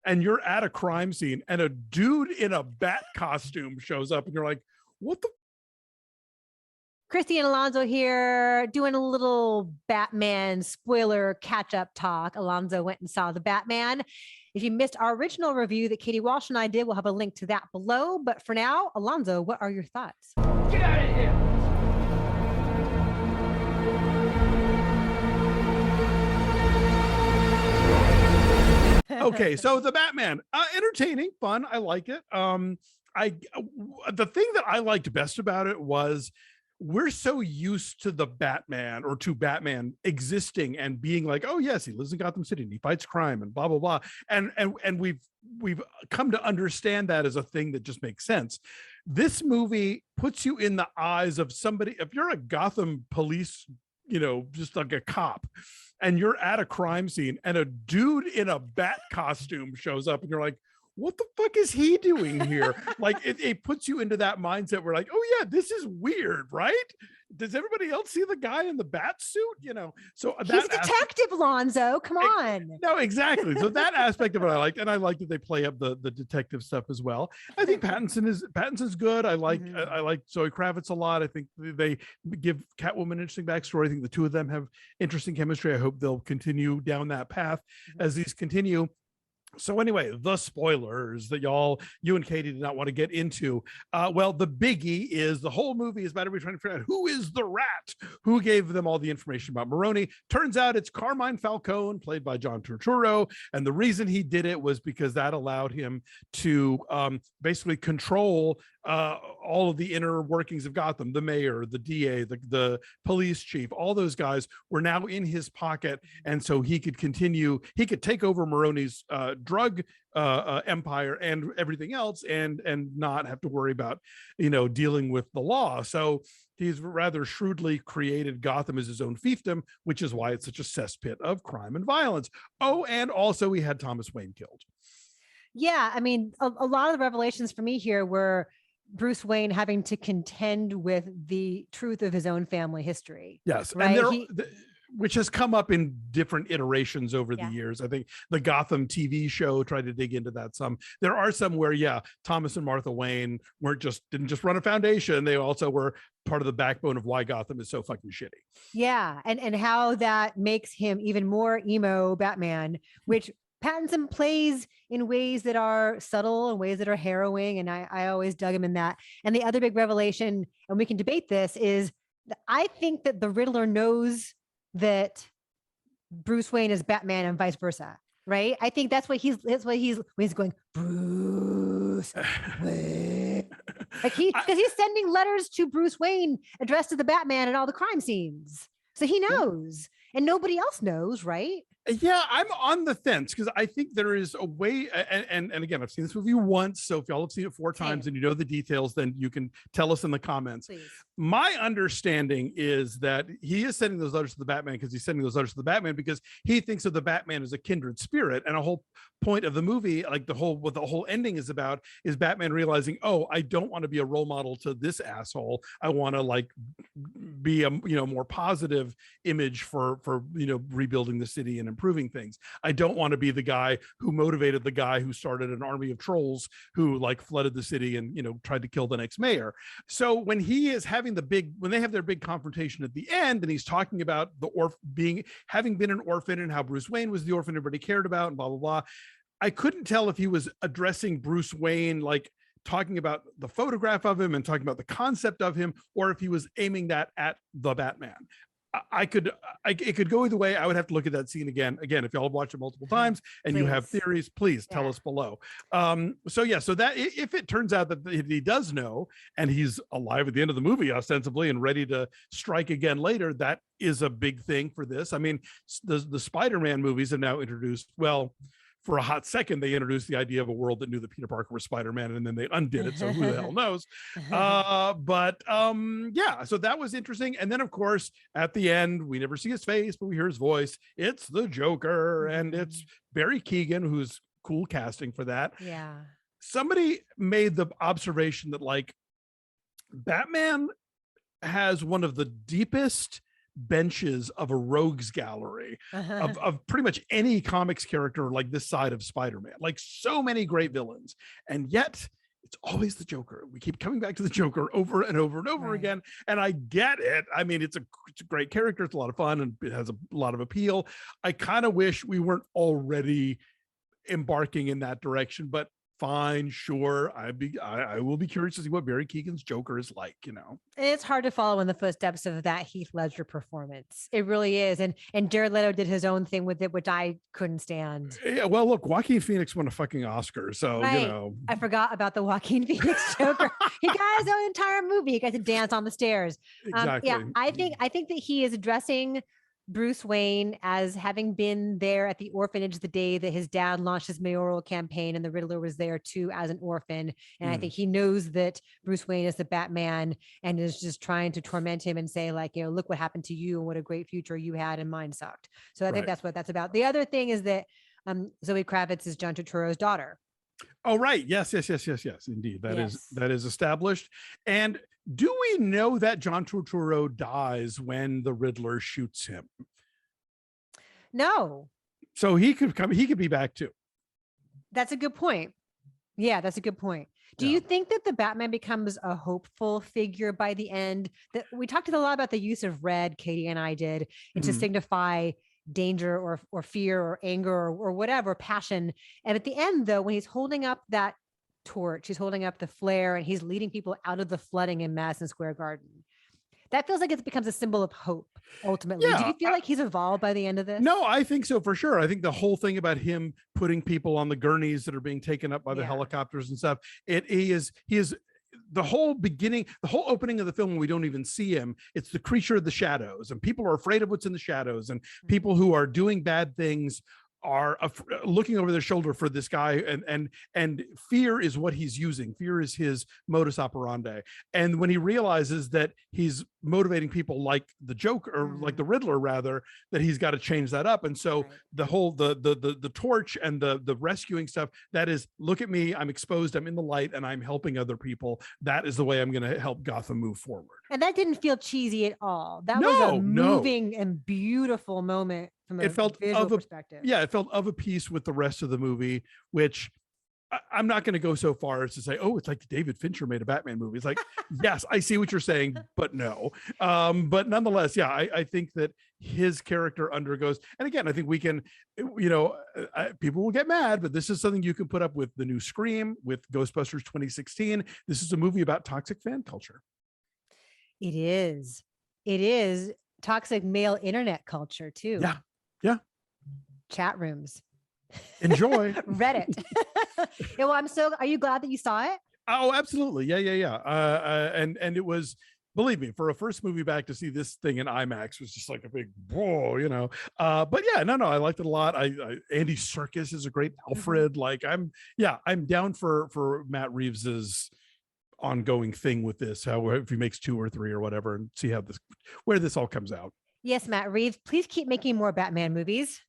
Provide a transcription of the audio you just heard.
and you're at a crime scene and a dude in a bat costume shows up and you're like, what the? Christy and Alonzo here doing a little Batman spoiler catch-up talk. Alonzo went and saw the Batman. If you missed our original review that Katie Walsh and I did, we'll have a link to that below. But for now, Alonzo, what are your thoughts? Get out of here! Okay, so the Batman, entertaining, fun. I like it. The thing that I liked best about it was we're so used to the Batman or to Batman existing and being like, oh yes, he lives in Gotham City and he fights crime and blah blah blah, and we've come to understand that as a thing that just makes sense. This movie puts you in the eyes of somebody. If you're a Gotham police, just like a cop, and you're at a crime scene and a dude in a bat costume shows up and you're like, what the fuck is he doing here? Like it puts you into that mindset where like, oh yeah, this is weird, right? Does everybody else see the guy in the bat suit? So he's a detective, Alonzo. Come on. No, exactly. So that aspect of it I like, and I like that they play up the detective stuff as well. I think Pattinson's good. I like Zoe Kravitz a lot. I think they give Catwoman an interesting backstory. I think the two of them have interesting chemistry. I hope they'll continue down that path as these continue. So anyway, the spoilers that you and Katie did not want to get into. Well, the biggie is the whole movie is about everybody trying to figure out who is the rat, who gave them all the information about Maroni. Turns out it's Carmine Falcone, played by John Turturro. And the reason he did it was because that allowed him to basically control all of the inner workings of Gotham. The mayor, the DA, the police chief, all those guys were now in his pocket. And so he could take over Maroni's drug empire and everything else and not have to worry about dealing with the law. So he's rather shrewdly created Gotham as his own fiefdom, which is why it's such a cesspit of crime and violence. Oh, and also he had Thomas Wayne killed. Yeah, I mean, a lot of the revelations for me here were Bruce Wayne having to contend with the truth of his own family history. Yes, right? And which has come up in different iterations over the years. I think the Gotham TV show tried to dig into that some. There are some where, Thomas and Martha Wayne didn't just run a foundation. They also were part of the backbone of why Gotham is so fucking shitty. Yeah, and how that makes him even more emo Batman, which Pattinson plays in ways that are subtle and ways that are harrowing. And I always dug him in that. And the other big revelation, and we can debate this, is I think that the Riddler knows that Bruce Wayne is Batman and vice versa. Right. I think that's what he's when he's going, Bruce Wayne. Because he's sending letters to Bruce Wayne addressed to the Batman and all the crime scenes. So he knows and nobody else knows. Right. Yeah, I'm on the fence because I think there is a way, and again, I've seen this movie once, so if y'all have seen it 4 times and you know the details, then you can tell us in the comments. Please. My understanding is that he is sending those letters to the Batman because he's sending those letters to the Batman because he thinks of the Batman as a kindred spirit, and a whole point of the movie, like what the whole ending is about, is Batman realizing, oh, I don't want to be a role model to this asshole. I want to be a more positive image for rebuilding the city and improving things. I don't want to be the guy who motivated the guy who started an army of trolls who flooded the city and tried to kill the next mayor. So when he is having when they have their big confrontation at the end, and he's talking about having been an orphan and how Bruce Wayne was the orphan everybody cared about and blah blah blah, I couldn't tell if he was addressing Bruce Wayne, talking about the photograph of him and talking about the concept of him, or if he was aiming that at the Batman. It could go either way. I would have to look at that scene again. If y'all have watched it multiple times and you have theories, please tell us below. So that if it turns out that he does know and he's alive at the end of the movie, ostensibly, and ready to strike again later, that is a big thing for this. I mean, the Spider-Man movies have now introduced, for a hot second, they introduced the idea of a world that knew that Peter Parker was Spider-Man, and then they undid it. So who the hell knows? So that was interesting. And then, of course, at the end, we never see his face, but we hear his voice. It's the Joker, and it's Barry Keoghan, who's cool casting for that. Yeah. Somebody made the observation that Batman has one of the deepest benches of a rogues gallery of pretty much any comics character like this side of Spider-Man. Like so many great villains, and yet it's always the Joker. We keep coming back to the Joker over and over and over again. And I get it. I mean, it's a great character. It's a lot of fun and it has a lot of appeal. I kind of wish we weren't already embarking in that direction, but fine, sure. I will be curious to see what Barry Keoghan's Joker is like, you know. It's hard to follow in the footsteps of that Heath Ledger performance. It really is. And Jared Leto did his own thing with it, which I couldn't stand. Yeah, well, look, Joaquin Phoenix won a fucking Oscar, so you know. I forgot about the Joaquin Phoenix Joker. He got his own entire movie. He got to dance on the stairs. Exactly. Yeah, I think that he is addressing Bruce Wayne as having been there at the orphanage the day that his dad launched his mayoral campaign, and the Riddler was there too as an orphan. And I think he knows that Bruce Wayne is the Batman and is just trying to torment him and say, like, you know, look what happened to you and what a great future you had and mine sucked. So I think that's what that's about. The other thing is that Zoe Kravitz is John Turturro's daughter. Oh, right. Yes. Indeed. That is established. And do we know that John Turturro dies when the Riddler shoots him? No. So he could be back too. That's a good point. Yeah, that's a good point. Do you think that the Batman becomes a hopeful figure by the end? That we talked a lot about the use of red, Katie and I did, and to signify danger or fear or anger or whatever, passion. And at the end, though, when he's holding up that torch, he's holding up the flare and he's leading people out of the flooding in Madison Square Garden. That feels like it becomes a symbol of hope, ultimately. Do you feel like he's evolved by the end of this? No, I think so for sure. I think the whole thing about him putting people on the gurneys that are being taken up by the helicopters and stuff, he is the whole beginning, the whole opening of the film when we don't even see him, it's the creature of the shadows, and people are afraid of what's in the shadows, and people who are doing bad things are looking over their shoulder for this guy, and fear is what he's using. Fear is his modus operandi. And when he realizes that he's motivating people like the Joker, or like the Riddler rather, that he's got to change that up. And so the whole the torch and the rescuing stuff, that is, look at me, I'm exposed, I'm in the light, and I'm helping other people. That is the way I'm going to help Gotham move forward. And that didn't feel cheesy at all. That was a moving and beautiful moment. It felt of a perspective. Yeah, it felt of a piece with the rest of the movie, which I'm not going to go so far as to say, oh, it's like David Fincher made a Batman movie. It's like, yes, I see what you're saying, but no. But nonetheless, yeah, I think that his character undergoes, and again, I think we can, you know, people will get mad, but this is something you can put up with the new Scream, with Ghostbusters 2016. This is a movie about toxic fan culture. It is toxic male internet culture too. Yeah. Chat rooms. Enjoy. Reddit. Yeah, well, are you glad that you saw it? Oh, absolutely. Yeah. And it was, believe me, for a first movie back, to see this thing in IMAX was just like a big whoa, you know. But yeah, no, I liked it a lot. Andy Serkis is a great Alfred. Like I'm down for Matt Reeves's ongoing thing with this, if he makes 2 or 3 or whatever, and see where this all comes out. Yes, Matt Reeves, please keep making more Batman movies.